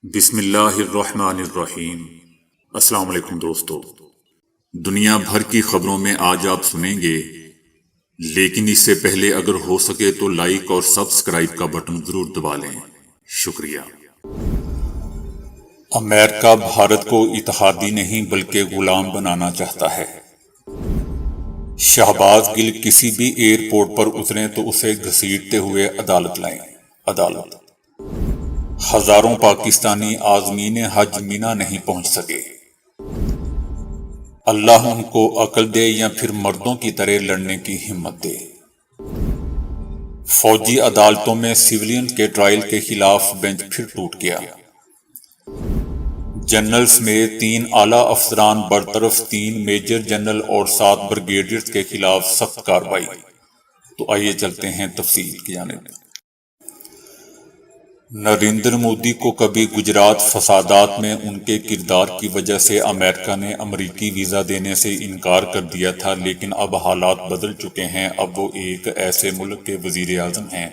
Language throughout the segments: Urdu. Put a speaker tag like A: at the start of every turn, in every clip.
A: بسم اللہ الرحمن الرحیم۔ السلام علیکم دوستو، دنیا بھر کی خبروں میں آج آپ سنیں گے، لیکن اس سے پہلے اگر ہو سکے تو لائک اور سبسکرائب کا بٹن ضرور دبا لیں۔ شکریہ۔ امریکہ بھارت کو اتحادی نہیں بلکہ غلام بنانا چاہتا ہے۔ شہباز گل کسی بھی ایئرپورٹ پر اتریں تو اسے گھسیٹتے ہوئے عدالت لائیں۔ عدالت۔ ہزاروں پاکستانی عازمین حج مینا نہیں پہنچ سکے۔ اللہ ان کو عقل دے یا پھر مردوں کی طرح لڑنے کی ہمت دے۔ فوجی عدالتوں میں سویلین کے ٹرائل کے خلاف بینچ پھر ٹوٹ گیا۔ جنرل سمیت 3 اعلیٰ افسران برطرف، 3 میجر جنرل اور 7 بریگیڈیئرز کے خلاف سخت کارروائی۔ تو آئیے چلتے ہیں تفصیل کی جانب۔ نریندر مودی کو کبھی گجرات فسادات میں ان کے کردار کی وجہ سے امریکہ نے امریکی ویزا دینے سے انکار کر دیا تھا، لیکن اب حالات بدل چکے ہیں۔ اب وہ ایک ایسے ملک کے وزیر اعظم ہیں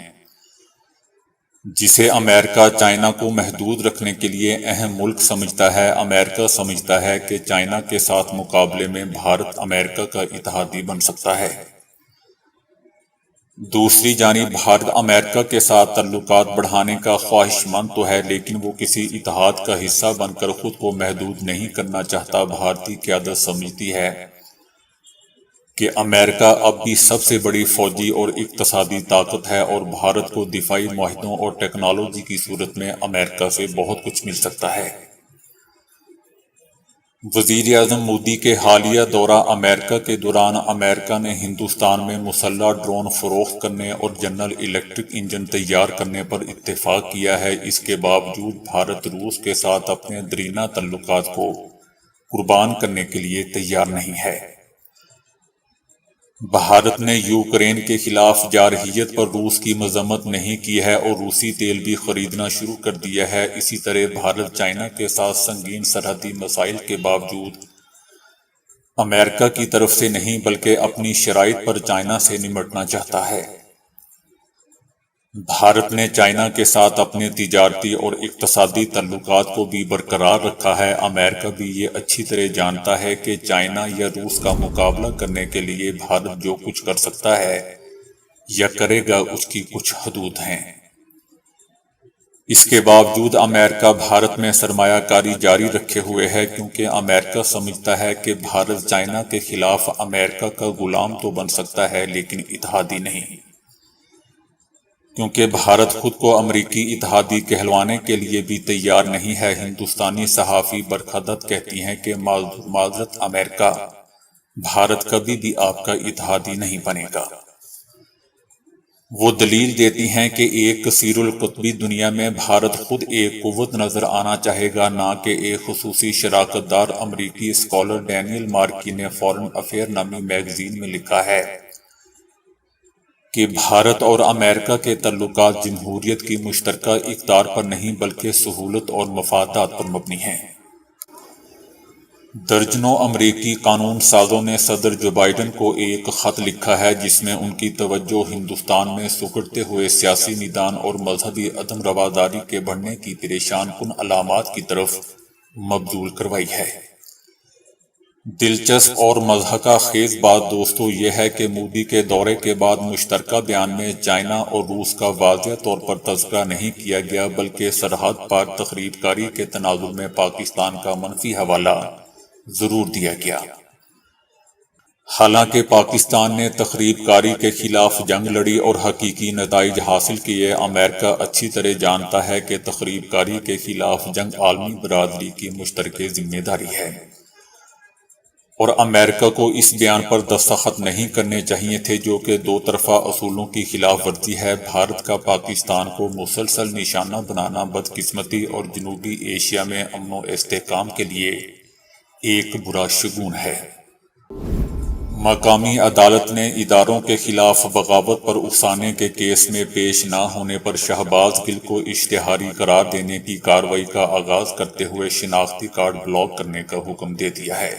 A: جسے امریکہ چائنا کو محدود رکھنے کے لیے اہم ملک سمجھتا ہے۔ امریکہ سمجھتا ہے کہ چائنا کے ساتھ مقابلے میں بھارت امریکہ کا اتحادی بن سکتا ہے۔ دوسری جانب بھارت امریکہ کے ساتھ تعلقات بڑھانے کا خواہش مند تو ہے، لیکن وہ کسی اتحاد کا حصہ بن کر خود کو محدود نہیں کرنا چاہتا۔ بھارتی قیادت سمجھتی ہے کہ امریکہ اب بھی سب سے بڑی فوجی اور اقتصادی طاقت ہے اور بھارت کو دفاعی معاہدوں اور ٹیکنالوجی کی صورت میں امریکہ سے بہت کچھ مل سکتا ہے۔ وزیر اعظم مودی کے حالیہ دورہ امریکہ کے دوران امریکہ نے ہندوستان میں مسلح ڈرون فروخت کرنے اور جنرل الیکٹرک انجن تیار کرنے پر اتفاق کیا ہے۔ اس کے باوجود بھارت روس کے ساتھ اپنے دیرینہ تعلقات کو قربان کرنے کے لیے تیار نہیں ہے۔ بھارت نے یوکرین کے خلاف جارحیت پر روس کی مذمت نہیں کی ہے اور روسی تیل بھی خریدنا شروع کر دیا ہے۔ اسی طرح بھارت چائنا کے ساتھ سنگین سرحدی مسائل کے باوجود امریکہ کی طرف سے نہیں بلکہ اپنی شرائط پر چائنا سے نمٹنا چاہتا ہے۔ بھارت نے چائنا کے ساتھ اپنے تجارتی اور اقتصادی تعلقات کو بھی برقرار رکھا ہے۔ امریکہ بھی یہ اچھی طرح جانتا ہے کہ چائنا یا روس کا مقابلہ کرنے کے لیے بھارت جو کچھ کر سکتا ہے یا کرے گا اس کی کچھ حدود ہیں۔ اس کے باوجود امریکہ بھارت میں سرمایہ کاری جاری رکھے ہوئے ہے، کیونکہ امریکہ سمجھتا ہے کہ بھارت چائنا کے خلاف امریکہ کا غلام تو بن سکتا ہے لیکن اتحادی نہیں۔ کیونکہ بھارت خود کو امریکی اتحادی کہلوانے کے لیے بھی تیار نہیں ہے۔ ہندوستانی صحافی برکھا دت کہتی ہیں کہ معذرت امریکہ، بھارت کبھی بھی آپ کا اتحادی نہیں بنے گا۔ وہ دلیل دیتی ہیں کہ ایک کثیر القطبی دنیا میں بھارت خود ایک قوت نظر آنا چاہے گا، نہ کہ ایک خصوصی شراکت دار۔ امریکی اسکالر ڈینیل مارکی نے فارن افیئر نامی میگزین میں لکھا ہے کہ بھارت اور امریکہ کے تعلقات جمہوریت کی مشترکہ اقدار پر نہیں بلکہ سہولت اور مفادات پر مبنی ہیں۔ درجنوں امریکی قانون سازوں نے صدر جو بائیڈن کو ایک خط لکھا ہے جس میں ان کی توجہ ہندوستان میں سکڑتے ہوئے سیاسی میدان اور مذہبی عدم رواداری کے بڑھنے کی پریشان کن علامات کی طرف مبذول کروائی ہے۔ دلچسپ اور مضحکہ خیز بات دوستو یہ ہے کہ مودی کے دورے کے بعد مشترکہ بیان میں چائنا اور روس کا واضح طور پر تذکرہ نہیں کیا گیا، بلکہ سرحد پار تخریب کاری کے تناظر میں پاکستان کا منفی حوالہ ضرور دیا گیا۔ حالانکہ پاکستان نے تخریب کاری کے خلاف جنگ لڑی اور حقیقی نتائج حاصل کیے، امریکہ اچھی طرح جانتا ہے کہ تخریب کاری کے خلاف جنگ عالمی برادری کی مشترکہ ذمہ داری ہے اور امریکہ کو اس بیان پر دستخط نہیں کرنے چاہیے تھے جو کہ دو طرفہ اصولوں کی خلاف ورزی ہے۔ بھارت کا پاکستان کو مسلسل نشانہ بنانا بدقسمتی اور جنوبی ایشیا میں امن و استحکام کے لیے ایک برا شگون ہے۔ مقامی عدالت نے اداروں کے خلاف بغاوت پر اکسانے کے کیس میں پیش نہ ہونے پر شہباز گل کو اشتہاری قرار دینے کی کارروائی کا آغاز کرتے ہوئے شناختی کارڈ بلاک کرنے کا حکم دے دیا ہے۔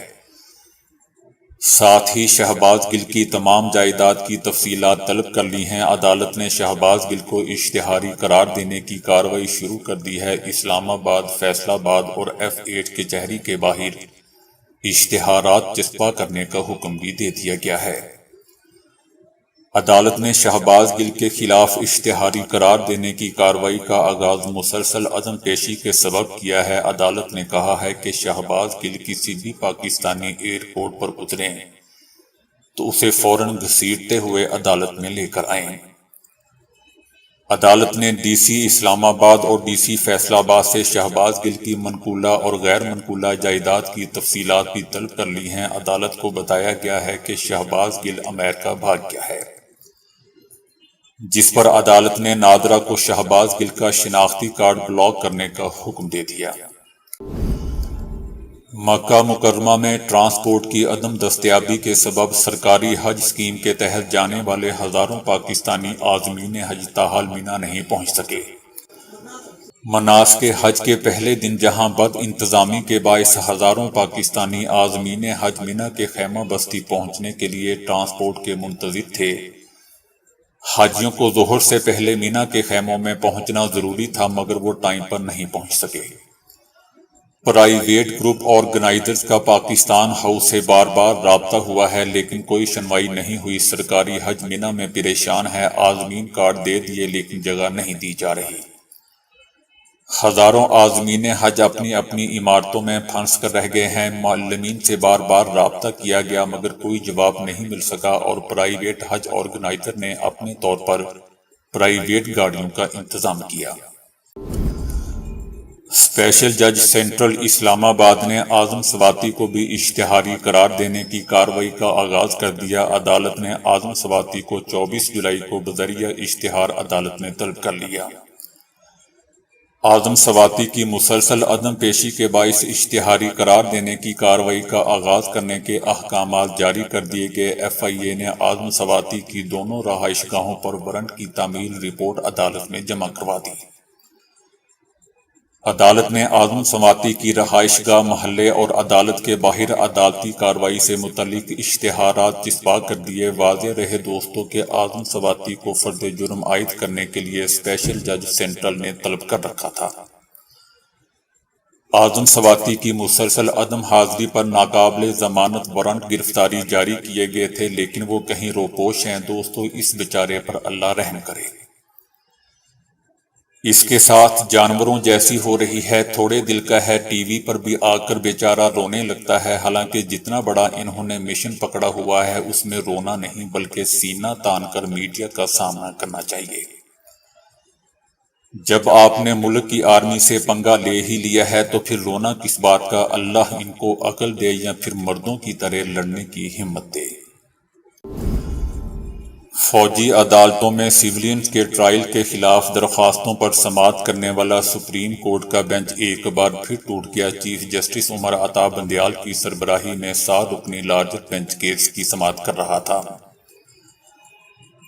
A: ساتھ ہی شہباز گل کی تمام جائیداد کی تفصیلات طلب کر لی ہیں۔ عدالت نے شہباز گل کو اشتہاری قرار دینے کی کارروائی شروع کر دی ہے۔ اسلام آباد، فیصل آباد اور F8 کچہری کے باہر اشتہارات چسپاں کرنے کا حکم بھی دے دیا گیا ہے۔ عدالت نے شہباز گل کے خلاف اشتہاری قرار دینے کی کارروائی کا آغاز مسلسل عدم پیشی کے سبب کیا ہے۔ عدالت نے کہا ہے کہ شہباز گل کسی بھی پاکستانی ایئرپورٹ پر اتریں تو اسے فوراً گھسیٹتے ہوئے عدالت میں لے کر آئیں۔ عدالت نے ڈی سی اسلام آباد اور ڈی سی فیصل آباد سے شہباز گل کی منقولہ اور غیر منقولہ جائیداد کی تفصیلات بھی طلب کر لی ہیں۔ عدالت کو بتایا گیا ہے کہ شہباز گل امریکہ بھاگ گیا ہے، جس پر عدالت نے نادرہ کو شہباز گل کا شناختی کارڈ بلاک کرنے کا حکم دے دیا۔ مکہ مکرمہ میں ٹرانسپورٹ کی عدم دستیابی کے سبب سرکاری حج اسکیم کے تحت جانے والے ہزاروں پاکستانی عازمین حج تاحال مینا نہیں پہنچ سکے۔ مناسک حج کے پہلے دن جہاں بد انتظامی کے باعث ہزاروں پاکستانی عازمین حج مینا کے خیمہ بستی پہنچنے کے لیے ٹرانسپورٹ کے منتظر تھے، حاجیوں کو ظہر سے پہلے مینا کے خیموں میں پہنچنا ضروری تھا مگر وہ ٹائم پر نہیں پہنچ سکے۔ پرائیویٹ گروپ آرگنائزرز کا پاکستان ہاؤس سے بار بار رابطہ ہوا ہے لیکن کوئی سنوائی نہیں ہوئی۔ سرکاری حج مینا میں پریشان ہے، عازمین کارڈ دے دیے لیکن جگہ نہیں دی جا رہی۔ ہزاروں عازمین حج اپنی اپنی عمارتوں میں پھنس کر رہ گئے ہیں۔ معلمین سے بار بار رابطہ کیا گیا مگر کوئی جواب نہیں مل سکا اور پرائیویٹ حج آرگنائزر نے اپنے طور پر پرائیویٹ گاڑیوں کا انتظام کیا۔ اسپیشل جج سینٹرل اسلام آباد نے اعظم سواتی کو بھی اشتہاری قرار دینے کی کارروائی کا آغاز کر دیا۔ عدالت نے اعظم سواتی کو 24 جولائی کو بذریعہ اشتہار عدالت میں طلب کر لیا۔ اعظم سواتی کی مسلسل عدم پیشی کے باعث اشتہاری قرار دینے کی کارروائی کا آغاز کرنے کے احکامات جاری کر دیے گئے۔ FIA نے اعظم سواتی کی دونوں رہائش گاہوں پر وارنٹ کی تعمیل رپورٹ عدالت میں جمع کروا دی۔ عدالت نے اعظم سواتی کی رہائش گاہ، محلے اور عدالت کے باہر عدالتی کارروائی سے متعلق اشتہارات چسپاں کر دیے۔ واضح رہے دوستو کہ اعظم سواتی کو فرد جرم عائد کرنے کے لیے اسپیشل جج سینٹرل نے طلب کر رکھا تھا۔ اعظم سواتی کی مسلسل عدم حاضری پر ناقابل ضمانت وارنٹ گرفتاری جاری کیے گئے تھے لیکن وہ کہیں روپوش ہیں۔ دوستو اس بیچارے پر اللہ رحم کرے۔ اس کے ساتھ جانوروں جیسی ہو رہی ہے، تھوڑے دل کا ہے، ٹی وی پر بھی آ کر بیچارہ رونے لگتا ہے۔ حالانکہ جتنا بڑا انہوں نے مشن پکڑا ہوا ہے اس میں رونا نہیں بلکہ سینہ تان کر میڈیا کا سامنا کرنا چاہیے۔ جب آپ نے ملک کی آرمی سے پنگا لے ہی لیا ہے تو پھر رونا کس بات کا؟ اللہ ان کو عقل دے یا پھر مردوں کی طرح لڑنے کی ہمت دے۔ فوجی عدالتوں میں سویلینز کے ٹرائل کے خلاف درخواستوں پر سماعت کرنے والا سپریم کورٹ کا بینچ ایک بار پھر ٹوٹ گیا۔ چیف جسٹس عمر عطا بندیال کی سربراہی میں 7 رکنی لارجر بینچ کیس کی سماعت کر رہا تھا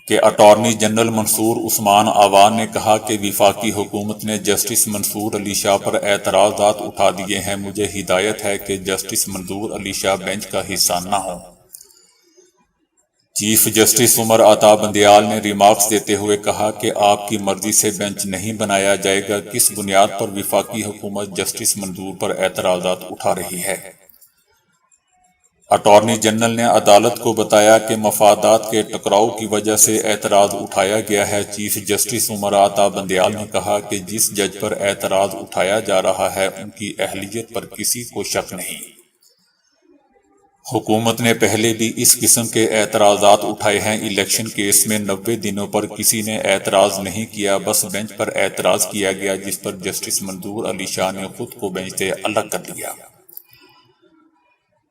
A: کہ اٹارنی جنرل منصور عثمان آوان نے کہا کہ وفاقی حکومت نے جسٹس منصور علی شاہ پر اعتراضات اٹھا دیے ہیں۔ مجھے ہدایت ہے کہ جسٹس منصور علی شاہ بینچ کا حصہ نہ ہوں۔ چیف جسٹس عمر عطا بندیال نے ریمارکس دیتے ہوئے کہا کہ آپ کی مرضی سے بینچ نہیں بنایا جائے گا۔ کس بنیاد پر وفاقی حکومت جسٹس منصور پر اعتراضات اٹھا رہی ہے؟ اٹارنی جنرل نے عدالت کو بتایا کہ مفادات کے ٹکراؤ کی وجہ سے اعتراض اٹھایا گیا ہے۔ چیف جسٹس عمر عطا بندیال نے کہا کہ جس جج پر اعتراض اٹھایا جا رہا ہے ان کی اہلیت پر کسی کو شک نہیں۔ حکومت نے پہلے بھی اس قسم کے اعتراضات اٹھائے ہیں۔ الیکشن کیس میں 90 دنوں پر کسی نے اعتراض نہیں کیا، بس بینچ پر اعتراض کیا گیا جس پر جسٹس منصور علی شاہ نے خود کو بینچ سے الگ کر لیا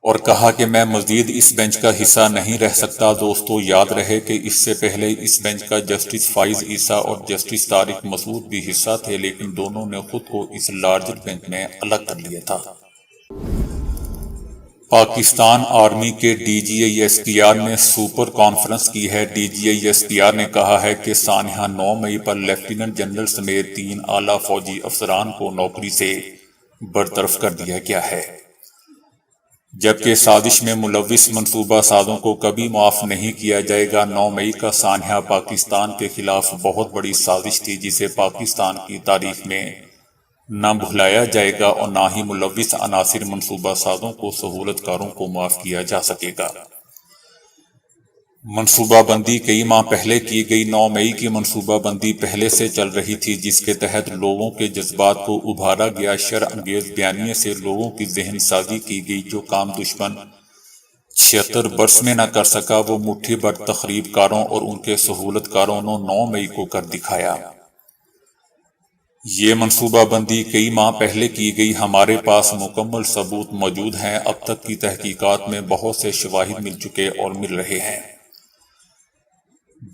A: اور کہا کہ میں مزید اس بینچ کا حصہ نہیں رہ سکتا۔ دوستو یاد رہے کہ اس سے پہلے اس بینچ کا جسٹس فائز عیسیٰ اور جسٹس طارق مسعود بھی حصہ تھے لیکن دونوں نے خود کو اس لارجر بینچ میں الگ کر لیا تھا۔ پاکستان آرمی کے DGISPR نے سپر کانفرنس کی ہے۔ DGISPR نے کہا ہے کہ سانحہ 9 مئی پر لیفٹیننٹ جنرل سمیت 3 اعلیٰ فوجی افسران کو نوکری سے برطرف کر دیا گیا ہے۔ جبکہ سازش میں ملوث منصوبہ سازوں کو کبھی معاف نہیں کیا جائے گا۔ 9 مئی کا سانحہ پاکستان کے خلاف بہت بڑی سازش تھی جسے پاکستان کی تاریخ میں نہ بھلایا جائے گا اور نہ ہی ملوث عناصر منصوبہ سازوں کو سہولت کاروں کو معاف کیا جا سکے گا۔ منصوبہ بندی کئی ماہ پہلے کی گئی۔ 9 مئی کی منصوبہ بندی پہلے سے چل رہی تھی جس کے تحت لوگوں کے جذبات کو ابھارا گیا۔ شر انگیز بیانیے سے لوگوں کی ذہن سازی کی گئی۔ جو کام دشمن 76 برس میں نہ کر سکا وہ مٹھی بھر تخریب کاروں اور ان کے سہولت کاروں نے 9 مئی کو کر دکھایا۔ یہ منصوبہ بندی کئی ماہ پہلے کی گئی۔ ہمارے پاس مکمل ثبوت موجود ہیں۔ اب تک کی تحقیقات میں بہت سے شواہد مل چکے اور مل رہے ہیں۔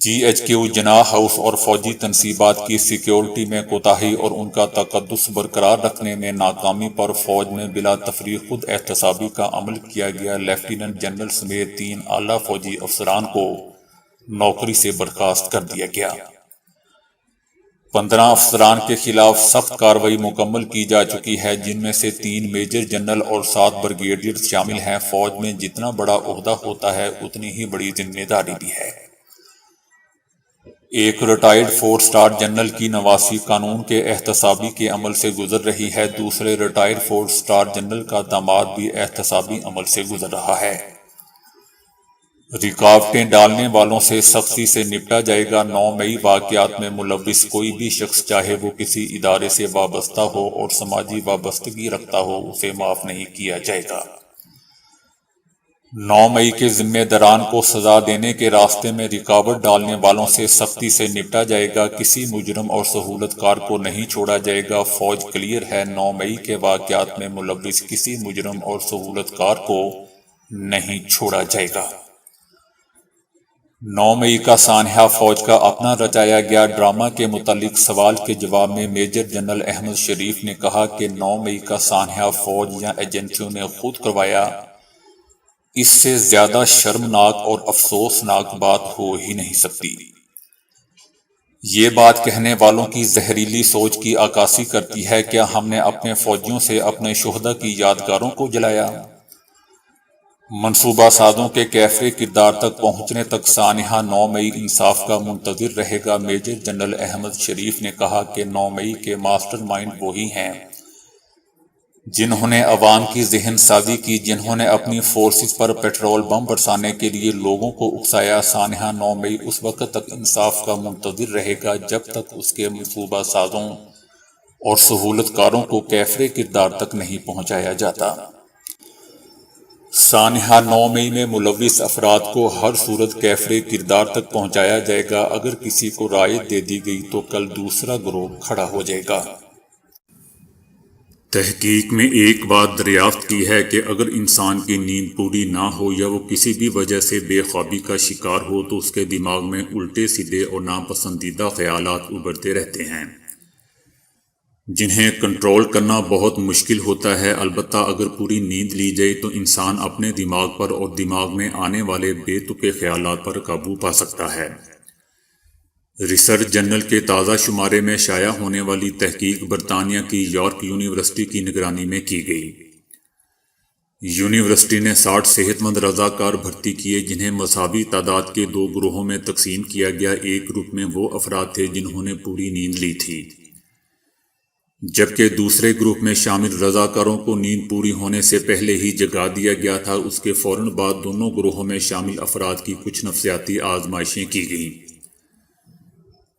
A: جی ایچ کیو جناح ہاؤس اور فوجی تنصیبات کی سیکیورٹی میں کوتاہی اور ان کا تقدس برقرار رکھنے میں ناکامی پر فوج میں بلا تفریق خود احتسابی کا عمل کیا گیا۔ لیفٹیننٹ جنرل سمیت 3 اعلیٰ فوجی افسران کو نوکری سے برخاست کر دیا گیا۔ 15 افسران کے خلاف سخت کارروائی مکمل کی جا چکی ہے جن میں سے 3 میجر جنرل اور 7 بریگیڈیئر شامل ہیں۔ فوج میں جتنا بڑا عہدہ ہوتا ہے اتنی ہی بڑی ذمہ داری بھی ہے۔ ایک ریٹائرڈ 4 اسٹار جنرل کی نواسی قانون کے احتسابی کے عمل سے گزر رہی ہے۔ دوسرے ریٹائرڈ 4 اسٹار جنرل کا داماد بھی احتسابی عمل سے گزر رہا ہے۔ رکاوٹیں ڈالنے والوں سے سختی سے نپٹا جائے گا۔ 9 مئی واقعات میں ملوث کوئی بھی شخص چاہے وہ کسی ادارے سے وابستہ ہو اور سماجی وابستگی رکھتا ہو اسے معاف نہیں کیا جائے گا۔ 9 مئی کے ذمہ داران کو سزا دینے کے راستے میں رکاوٹ ڈالنے والوں سے سختی سے نپٹا جائے گا۔ کسی مجرم اور سہولت کار کو نہیں چھوڑا جائے گا۔ فوج کلیئر ہے۔ 9 مئی کے واقعات میں ملوث کسی مجرم اور سہولت کار کو نہیں چھوڑا جائے گا۔ 9 مئی کا سانحہ فوج کا اپنا رچایا گیا ڈرامہ کے متعلق سوال کے جواب میں میجر جنرل احمد شریف نے کہا کہ 9 مئی کا سانحہ فوج یا ایجنسیوں نے خود کروایا۔ اس سے زیادہ شرمناک اور افسوسناک بات ہو ہی نہیں سکتی۔ یہ بات کہنے والوں کی زہریلی سوچ کی عکاسی کرتی ہے۔ کیا ہم نے اپنے فوجیوں سے اپنے شہداء کی یادگاروں کو جلایا؟ منصوبہ سازوں کے کیفر کردار تک پہنچنے تک سانحہ 9 مئی انصاف کا منتظر رہے گا۔ میجر جنرل احمد شریف نے کہا کہ 9 مئی کے ماسٹر مائنڈ وہی ہیں جنہوں نے عوام کی ذہن سازی کی، جنہوں نے اپنی فورسز پر پیٹرول بم برسانے کے لیے لوگوں کو اکسایا۔ سانحہ 9 مئی اس وقت تک انصاف کا منتظر رہے گا جب تک اس کے منصوبہ سازوں اور سہولت کاروں کو کیفر کردار تک نہیں پہنچایا جاتا۔ سانحہ 9 مئی میں ملوث افراد کو ہر صورت کیفر کردار تک پہنچایا جائے گا۔ اگر کسی کو رعایت دے دی گئی تو کل دوسرا گروہ کھڑا ہو جائے گا۔ تحقیق میں ایک بات دریافت کی ہے کہ اگر انسان کی نیند پوری نہ ہو یا وہ کسی بھی وجہ سے بے خوابی کا شکار ہو تو اس کے دماغ میں الٹے سیدھے اور ناپسندیدہ خیالات ابھرتے رہتے ہیں جنہیں کنٹرول کرنا بہت مشکل ہوتا ہے۔ البتہ اگر پوری نیند لی جائے تو انسان اپنے دماغ پر اور دماغ میں آنے والے بے تکے خیالات پر قابو پا سکتا ہے۔ ریسرچ جرنل کے تازہ شمارے میں شائع ہونے والی تحقیق برطانیہ کی یارک یونیورسٹی کی نگرانی میں کی گئی۔ یونیورسٹی نے 60 صحت مند رضاکار بھرتی کیے جنہیں مساوی تعداد کے 2 گروہوں میں تقسیم کیا گیا۔ ایک گروپ میں وہ افراد تھے جنہوں نے پوری نیند لی تھی، جبکہ دوسرے گروپ میں شامل رضاکاروں کو نیند پوری ہونے سے پہلے ہی جگا دیا گیا تھا۔ اس کے فوراً بعد دونوں گروہوں میں شامل افراد کی کچھ نفسیاتی آزمائشیں کی گئیں۔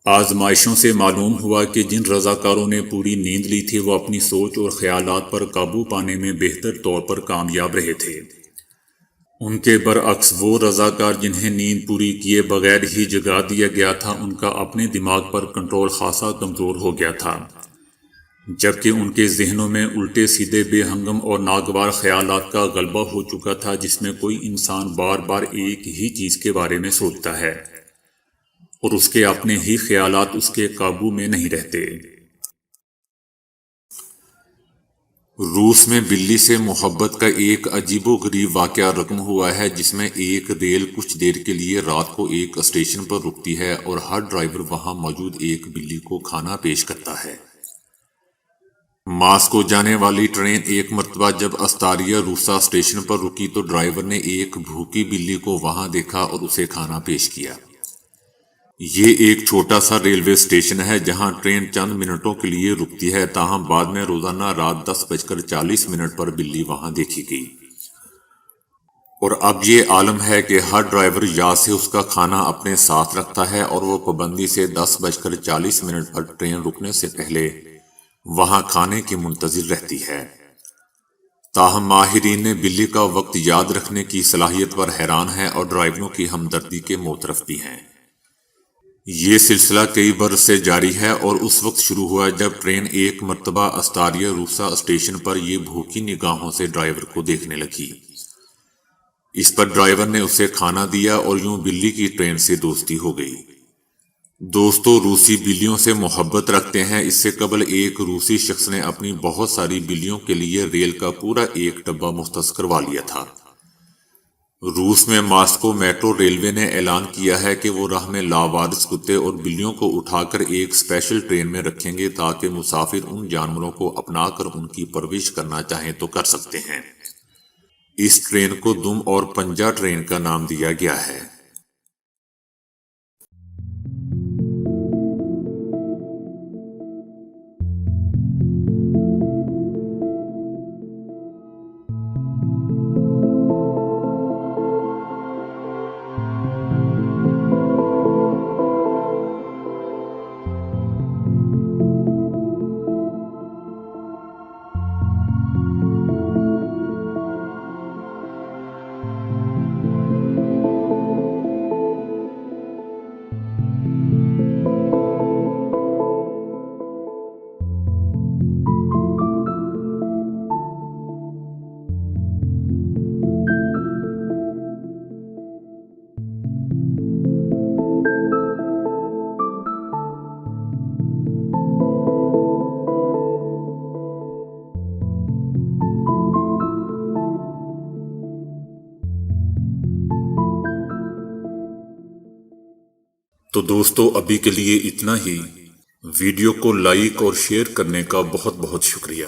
A: آزمائشوں سے معلوم ہوا کہ جن رضاکاروں نے پوری نیند لی تھی وہ اپنی سوچ اور خیالات پر قابو پانے میں بہتر طور پر کامیاب رہے تھے۔ ان کے برعکس وہ رضاکار جنہیں نیند پوری کیے بغیر ہی جگا دیا گیا تھا ان کا اپنے دماغ پر کنٹرول خاصا کمزور ہو گیا تھا، جبکہ ان کے ذہنوں میں الٹے سیدھے بے ہنگم اور ناگوار خیالات کا غلبہ ہو چکا تھا۔ جس میں کوئی انسان بار بار ایک ہی چیز کے بارے میں سوچتا ہے اور اس کے اپنے ہی خیالات اس کے قابو میں نہیں رہتے۔ روس میں بلی سے محبت کا ایک عجیب و غریب واقعہ رقم ہوا ہے جس میں ایک ریل کچھ دیر کے لیے رات کو ایک اسٹیشن پر رکتی ہے اور ہر ڈرائیور وہاں موجود ایک بلی کو کھانا پیش کرتا ہے۔ ماسکو جانے والی ٹرین ایک مرتبہ جب استاریہ روسا اسٹیشن پر رکی تو ڈرائیور نے ایک بھوکی بلی کو وہاں دیکھا اور اسے کھانا پیش کیا۔ یہ ایک چھوٹا سا ریلوے اسٹیشن ہے جہاں ٹرین چند منٹوں کے لیے رکتی ہے، تاہم بعد میں روزانہ رات 10:40 پر بلی وہاں دیکھی گئی۔ اور اب یہ عالم ہے کہ ہر ڈرائیور یا سے اس کا کھانا اپنے ساتھ رکھتا ہے اور وہ پابندی سے 10:40 پر ٹرین رکنے سے پہلے وہاں کھانے کی منتظر رہتی ہے۔ تاہم ماہرین نے بلی کا وقت یاد رکھنے کی صلاحیت پر حیران ہیں اور ڈرائیوروں کی ہمدردی کے معترف بھی ہیں۔ یہ سلسلہ کئی برس سے جاری ہے اور اس وقت شروع ہوا جب ٹرین ایک مرتبہ استاریہ روسا اسٹیشن پر یہ بھوکی نگاہوں سے ڈرائیور کو دیکھنے لگی۔ اس پر ڈرائیور نے اسے کھانا دیا اور یوں بلی کی ٹرین سے دوستی ہو گئی۔ دوستو، روسی بلیوں سے محبت رکھتے ہیں۔ اس سے قبل ایک روسی شخص نے اپنی بہت ساری بلیوں کے لیے ریل کا پورا ایک ڈبہ مختص کروا لیا تھا۔ روس میں ماسکو میٹرو ریلوے نے اعلان کیا ہے کہ وہ راہ میں لاوارث کتے اور بلیوں کو اٹھا کر ایک اسپیشل ٹرین میں رکھیں گے تاکہ مسافر ان جانوروں کو اپنا کر ان کی پرورش کرنا چاہیں تو کر سکتے ہیں۔ اس ٹرین کو دم اور پنجہ ٹرین کا نام دیا گیا ہے۔ تو دوستو، ابھی کے لیے اتنا ہی۔ ویڈیو کو لائک اور شیئر کرنے کا بہت بہت شکریہ۔